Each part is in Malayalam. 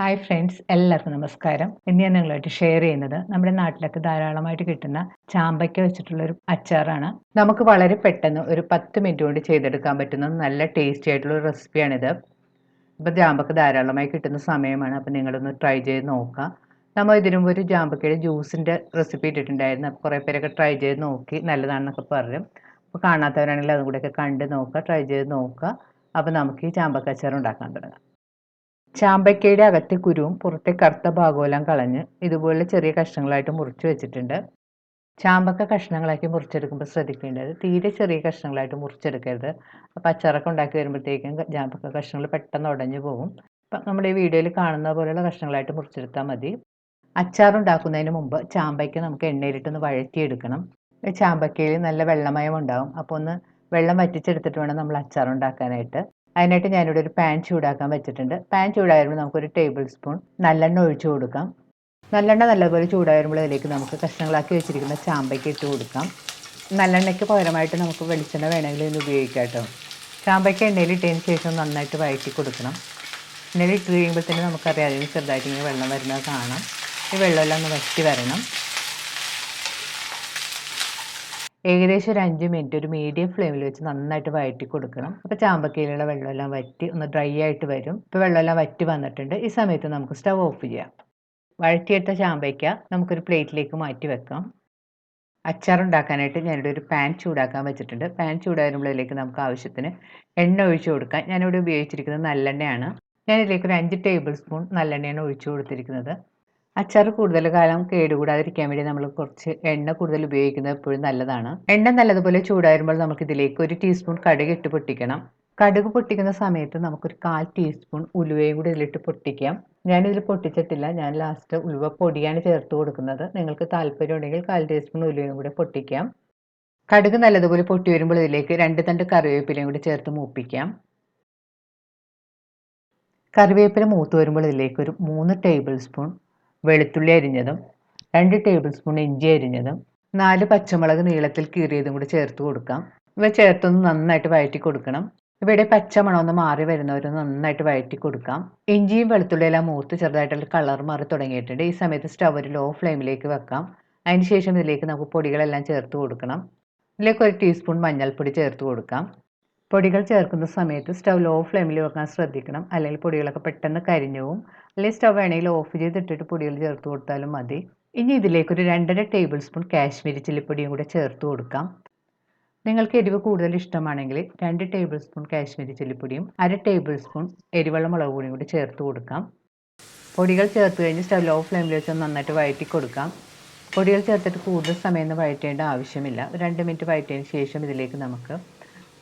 ഹായ് ഫ്രണ്ട്സ്, എല്ലാവർക്കും നമസ്കാരം. ഇന്ന് ഞാൻ നിങ്ങളായിട്ട് ഷെയർ ചെയ്യുന്നത് നമ്മുടെ നാട്ടിലൊക്കെ ധാരാളമായിട്ട് കിട്ടുന്ന ചാമ്പയ്ക്ക വെച്ചിട്ടുള്ളൊരു അച്ചാറാണ്. നമുക്ക് വളരെ പെട്ടെന്ന് ഒരു 10 മിനിറ്റ് കൊണ്ട് ചെയ്തെടുക്കാൻ പറ്റുന്ന നല്ല ടേസ്റ്റി ആയിട്ടുള്ള ഒരു റെസിപ്പിയാണിത്. ഇപ്പോൾ ചാമ്പക്ക ധാരാളമായി കിട്ടുന്ന സമയമാണ്. അപ്പോൾ നിങ്ങളൊന്ന് ട്രൈ ചെയ്ത് നോക്കുക. നമ്മൾ ഇതിനു മുമ്പ് ഒരു ചാമ്പക്കയുടെ ജ്യൂസിൻ്റെ റെസിപ്പി ഇട്ടിട്ടുണ്ടായിരുന്നു. അപ്പോൾ കുറേ പേരൊക്കെ ട്രൈ ചെയ്ത് നോക്കി നല്ലതാണെന്നൊക്കെ പറഞ്ഞു. അപ്പോൾ കാണാത്തവരാണെങ്കിൽ അതും കൂടെയൊക്കെ കണ്ട് നോക്കുക, ട്രൈ ചെയ്ത് നോക്കുക. അപ്പോൾ നമുക്ക് ഈ ചാമ്പക്ക അച്ചാർ ഉണ്ടാക്കാൻ തുടങ്ങാം. ചാമ്പയ്ക്കയുടെ അകത്തെ കുരുവും പുറത്തെ കറുത്ത ഭാഗമെല്ലാം കളഞ്ഞ് ഇതുപോലെ ചെറിയ കഷ്ണങ്ങളായിട്ട് മുറിച്ച് വെച്ചിട്ടുണ്ട്. ചാമ്പക്ക കഷ്ണങ്ങളാക്കി മുറിച്ചെടുക്കുമ്പോൾ ശ്രദ്ധിക്കേണ്ടത് തീരെ ചെറിയ കഷ്ണങ്ങളായിട്ട് മുറിച്ചെടുക്കരുത്. അപ്പോൾ അച്ചാറൊക്കെ ഉണ്ടാക്കി വരുമ്പോഴത്തേക്കും ചാമ്പക്ക കഷ്ണങ്ങൾ പെട്ടെന്ന് ഉടഞ്ഞു പോകും. അപ്പം നമ്മുടെ ഈ വീഡിയോയിൽ കാണുന്ന പോലെയുള്ള കഷ്ണങ്ങളായിട്ട് മുറിച്ചെടുത്താൽ മതി. അച്ചാർ ഉണ്ടാക്കുന്നതിന് മുമ്പ് ചാമ്പയ്ക്ക നമുക്ക് എണ്ണയിലിട്ടൊന്ന് വഴറ്റിയെടുക്കണം. ചാമ്പയ്ക്കയിൽ നല്ല വെള്ളമയം ഉണ്ടാകും. അപ്പോൾ ഒന്ന് വെള്ളം വറ്റിച്ചെടുത്തിട്ട് വേണം നമ്മൾ അച്ചാർ ഉണ്ടാക്കാനായിട്ട്. അതിനായിട്ട് ഞാനിവിടെ ഒരു പാൻ ചൂടാക്കാൻ വെച്ചിട്ടുണ്ട്. പാൻ ചൂടായിരുമ്പോൾ നമുക്കൊരു ടേബിൾ സ്പൂൺ നല്ലെണ്ണ ഒഴിച്ചു കൊടുക്കാം. നല്ലെണ്ണ നല്ലപോലെ ചൂടായിരുമ്പോൾ അതിലേക്ക് നമുക്ക് കഷ്ണങ്ങളാക്കി വെച്ചിരിക്കുന്ന ചാമ്പയ്ക്ക ഇട്ട് കൊടുക്കാം. നല്ലെണ്ണയ്ക്ക് പകരമായിട്ട് നമുക്ക് വെളിച്ചെണ്ണ വേണമെങ്കിൽ ഇന്ന് ഉപയോഗിക്കാം കേട്ടോ. ചാമ്പയ്ക്ക എണ്ണയിൽ ഇട്ടതിന് ശേഷം നന്നായിട്ട് വഴറ്റി കൊടുക്കണം. എണ്ണയിൽ ഇട്ട് കഴിയുമ്പോൾ തന്നെ നമുക്കറിയാം അതിന് ചെറുതായിട്ട് ഇങ്ങനെ വെള്ളം വരുന്നത് കാണാം. ഈ വെള്ളമെല്ലാം ഒന്ന് വറ്റി വരണം. ഏകദേശം ഒരു 5 മിനിറ്റ് ഒരു മീഡിയം ഫ്ലെയിമിൽ വെച്ച് നന്നായിട്ട് വഴറ്റി കൊടുക്കണം. അപ്പോൾ ചാമ്പക്കയിലുള്ള വെള്ളമെല്ലാം വറ്റി ഒന്ന് ഡ്രൈ ആയിട്ട് വരും. ഇപ്പോൾ വെള്ളമെല്ലാം വറ്റി വന്നിട്ടുണ്ട്. ഈ സമയത്ത് നമുക്ക് സ്റ്റവ് ഓഫ് ചെയ്യാം. വഴറ്റിയെടുത്ത ചാമ്പയ്ക്ക നമുക്കൊരു പ്ലേറ്റിലേക്ക് മാറ്റി വെക്കാം. അച്ചാർ ഉണ്ടാക്കാനായിട്ട് ഞാനിവിടെ ഒരു പാൻ ചൂടാക്കാൻ വെച്ചിട്ടുണ്ട്. പാൻ ചൂടാകുമ്പോഴേക്ക് നമുക്ക് ആവശ്യത്തിന് എണ്ണ ഒഴിച്ചു കൊടുക്കാം. ഞാനിവിടെ ഉപയോഗിച്ചിരിക്കുന്നത് നല്ലെണ്ണയാണ്. ഞാനിതിലേക്ക് ഒരു 5 ടേബിൾ സ്പൂൺ നല്ലെണ്ണയാണ് ഒഴിച്ചു കൊടുത്തിരിക്കുന്നത്. അച്ചാർ കൂടുതൽ കാലം കേടുകൂടാതിരിക്കാൻ വേണ്ടി നമ്മൾ കുറച്ച് എണ്ണ കൂടുതൽ ഉപയോഗിക്കുന്നത് എപ്പോഴും നല്ലതാണ്. എണ്ണ നല്ലതുപോലെ ചൂടായിരുമ്പോൾ നമുക്ക് ഇതിലേക്ക് 1 ടീസ്പൂൺ കടുക് ഇട്ട് പൊട്ടിക്കണം. കടുക് പൊട്ടിക്കുന്ന സമയത്ത് നമുക്കൊരു 1/4 ടീസ്പൂൺ ഉലുവയും കൂടി ഇതിലിട്ട് പൊട്ടിക്കാം. ഞാനിതിൽ പൊട്ടിച്ചിട്ടില്ല, ഞാൻ ലാസ്റ്റ് ഉലുവ പൊടിയാണ് ചേർത്ത് കൊടുക്കുന്നത്. നിങ്ങൾക്ക് താല്പര്യം ഉണ്ടെങ്കിൽ 1/4 ടീസ്പൂൺ ഉലുവയും കൂടി പൊട്ടിക്കാം. കടുക് നല്ലതുപോലെ പൊട്ടി വരുമ്പോൾ ഇതിലേക്ക് 2 തണ്ട് കറിവേപ്പിലയും കൂടി ചേർത്ത് മൂപ്പിക്കാം. കറിവേപ്പില മൂത്ത് വരുമ്പോൾ ഇതിലേക്ക് ഒരു 3 ടേബിൾ സ്പൂൺ വെളുത്തുള്ളി അരിഞ്ഞതും 2 ടേബിൾ സ്പൂൺ ഇഞ്ചി അരിഞ്ഞതും 4 പച്ചമുളക് നീളത്തിൽ കീറിയതും കൂടി ചേർത്ത് കൊടുക്കാം. ഇവ ചേർത്തൊന്ന് നന്നായിട്ട് വഴറ്റി കൊടുക്കണം. ഇവിടെ പച്ചമണം ഒന്ന് മാറി വരുന്നവരൊന്ന് നന്നായിട്ട് വഴറ്റി കൊടുക്കാം. ഇഞ്ചിയും വെളുത്തുള്ളിയെല്ലാം മൂത്ത് ചെറുതായിട്ടുള്ള കളർ മാറി തുടങ്ങിയിട്ടുണ്ട്. ഈ സമയത്ത് സ്റ്റവ് ഒരു ലോ ഫ്ലെയിമിലേക്ക് വെക്കാം. അതിനുശേഷം ഇതിലേക്ക് നമുക്ക് പൊടികളെല്ലാം ചേർത്ത് കൊടുക്കണം. ഇതിലേക്ക് 1 ടീസ്പൂൺ മഞ്ഞൾപ്പൊടി ചേർത്ത് കൊടുക്കാം. പൊടികൾ ചേർക്കുന്ന സമയത്ത് സ്റ്റവ് ലോ ഫ്ലെയിമിൽ വെക്കാൻ ശ്രദ്ധിക്കണം. അല്ലെങ്കിൽ പൊടികളൊക്കെ പെട്ടെന്ന് കരിഞ്ഞു പോകും. അല്ലെങ്കിൽ സ്റ്റവ് വേണമെങ്കിൽ ഓഫ് ചെയ്തിട്ടിട്ട് പൊടികൾ ചേർത്ത് കൊടുത്താലും മതി. ഇനി ഇതിലേക്കൊരു 2.5 ടേബിൾ സ്പൂൺ കാശ്മീരി ചില്ലിപ്പൊടിയും കൂടെ ചേർത്ത് കൊടുക്കാം. നിങ്ങൾക്ക് എരിവ് കൂടുതൽ ഇഷ്ടമാണെങ്കിൽ 2 ടേബിൾ സ്പൂൺ കാശ്മീരി ചില്ലിപ്പൊടിയും 1/2 ടേബിൾ സ്പൂൺ എരിവെള്ള മുളക് പൊടിയും കൂടി ചേർത്ത് കൊടുക്കാം. പൊടികൾ ചേർത്ത് കഴിഞ്ഞ് സ്റ്റവ് ലോ ഫ്ലെയിമിൽ വെച്ച് നന്നായിട്ട് വഴറ്റി കൊടുക്കാം. പൊടികൾ ചേർത്തിട്ട് കൂടുതൽ സമയം വഴറ്റേണ്ട ആവശ്യമില്ല. 2 മിനിറ്റ് വഴറ്റിയതിന് ശേഷം ഇതിലേക്ക് നമുക്ക്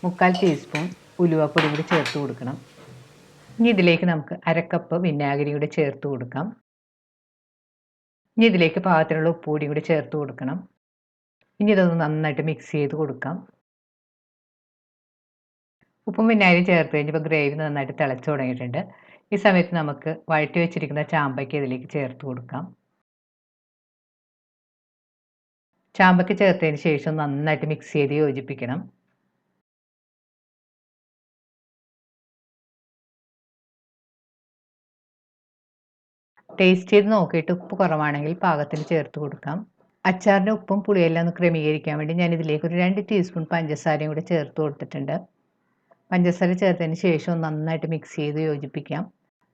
3/4 ടീസ്പൂൺ ഉലുവപ്പൊടി കൂടി ചേർത്ത് കൊടുക്കണം. ഇനി ഇതിലേക്ക് നമുക്ക് 1/2 കപ്പ് വിനാഗിരി കൂടി ചേർത്ത് കൊടുക്കാം. ഇനി ഇതിലേക്ക് പാകത്തിനുള്ള ഉപ്പുപൊടി കൂടി ചേർത്ത് കൊടുക്കണം. ഇനി ഇതൊന്ന് നന്നായിട്ട് മിക്സ് ചെയ്ത് കൊടുക്കാം. ഉപ്പും വിനാഗിരി ചേർത്ത് കഴിഞ്ഞപ്പോൾ ഗ്രേവി നന്നായിട്ട് തിളച്ച് തുടങ്ങിയിട്ടുണ്ട്. ഈ സമയത്ത് നമുക്ക് വഴറ്റി വെച്ചിരിക്കുന്ന ചാമ്പയ്ക്ക ഇതിലേക്ക് ചേർത്ത് കൊടുക്കാം. ചാമ്പയ്ക്ക ചേർത്തതിന് ശേഷം നന്നായിട്ട് മിക്സ് ചെയ്ത് യോജിപ്പിക്കണം. ടേസ്റ്റ് ചെയ്ത് നോക്കിയിട്ട് ഉപ്പ് കുറവാണെങ്കിൽ പാകത്തിന് ചേർത്ത് കൊടുക്കാം. അച്ചാറിൻ്റെ ഉപ്പും പുളിയെല്ലാം ഒന്ന് ക്രമീകരിക്കാൻ വേണ്ടി ഞാൻ ഇതിലേക്ക് ഒരു 2 ടീസ്പൂൺ പഞ്ചസാരയും കൂടി ചേർത്ത് കൊടുത്തിട്ടുണ്ട്. പഞ്ചസാര ചേർത്തതിന് ശേഷം നന്നായിട്ട് മിക്സ് ചെയ്ത് യോജിപ്പിക്കാം.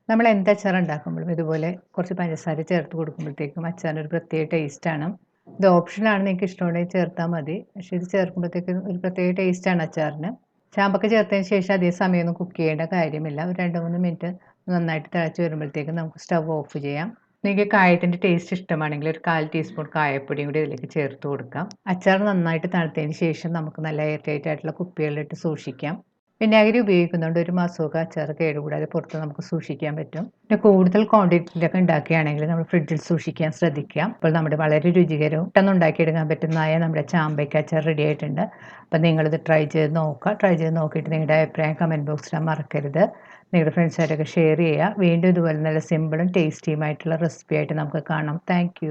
നമ്മൾ എന്ത് അച്ചാർ ഉണ്ടാക്കുമ്പോഴും ഇതുപോലെ കുറച്ച് പഞ്ചസാര ചേർത്ത് കൊടുക്കുമ്പോഴത്തേക്കും അച്ചാറിന് ഒരു പ്രത്യേക ടേസ്റ്റാണ്. ഇത് ഓപ്ഷനാണ്, നിങ്ങൾക്ക് ഇഷ്ടമുണ്ടെങ്കിൽ ചേർത്താൽ മതി. പക്ഷേ ഇത് ചേർക്കുമ്പോഴത്തേക്കും ഒരു പ്രത്യേക ടേസ്റ്റാണ് അച്ചാറിന്. ചാമ്പക്ക ചേർത്തതിന് ശേഷം അതേ സമയമൊന്നും കുക്ക് ചെയ്യേണ്ട കാര്യമില്ല. ഒരു 2-3 മിനിറ്റ് നന്നായിട്ട് തിളച്ച് വരുമ്പോഴത്തേക്കും നമുക്ക് സ്റ്റവ് ഓഫ് ചെയ്യാം. നിങ്ങൾക്ക് കായത്തിൻ്റെ ടേസ്റ്റ് ഇഷ്ടമാണെങ്കിൽ ഒരു 1/4 ടീസ്പൂൺ കായപ്പൊടിയും കൂടി ഇതിലേക്ക് ചേർത്ത് കൊടുക്കാം. അച്ചാർ നന്നായിട്ട് തണുത്തതിന് ശേഷം നമുക്ക് നല്ല എയർ ടൈറ്റ് ആയിട്ടുള്ള കുപ്പികളിലിട്ട് സൂക്ഷിക്കാം. വിനാഗിരി ഉപയോഗിക്കുന്നതുകൊണ്ട് ഒരു മാസമൊക്കെ അച്ചാർ കേടുകൂടാതെ പുറത്ത് നമുക്ക് സൂക്ഷിക്കാൻ പറ്റും. പിന്നെ കൂടുതൽ ക്വാണ്ടിറ്റിയിലൊക്കെ ഉണ്ടാക്കുകയാണെങ്കിൽ നമ്മൾ ഫ്രിഡ്ജിൽ സൂക്ഷിക്കാൻ ശ്രദ്ധിക്കാം. അപ്പോൾ നമ്മുടെ വളരെ രുചികരവും പെട്ടെന്ന് ഉണ്ടാക്കിയെടുക്കാൻ പറ്റുന്നതായ നമ്മുടെ ചാമ്പയ്ക്ക അച്ചാർ റെഡി ആയിട്ടുണ്ട്. അപ്പോൾ നിങ്ങളിത് ട്രൈ ചെയ്ത് നോക്കുക. ട്രൈ ചെയ്ത് നോക്കിയിട്ട് നിങ്ങളുടെ അഭിപ്രായം കമൻറ്റ് ബോക്സിൽ മറക്കരുത്. നിങ്ങളുടെ ഫ്രണ്ട്സായിട്ടൊക്കെ ഷെയർ ചെയ്യുക. വീണ്ടും ഇതുപോലെ നല്ല സിമ്പിളും ടേസ്റ്റിയുമായിട്ടുള്ള റെസിപ്പി ആയിട്ട് നമുക്ക് കാണാം. താങ്ക്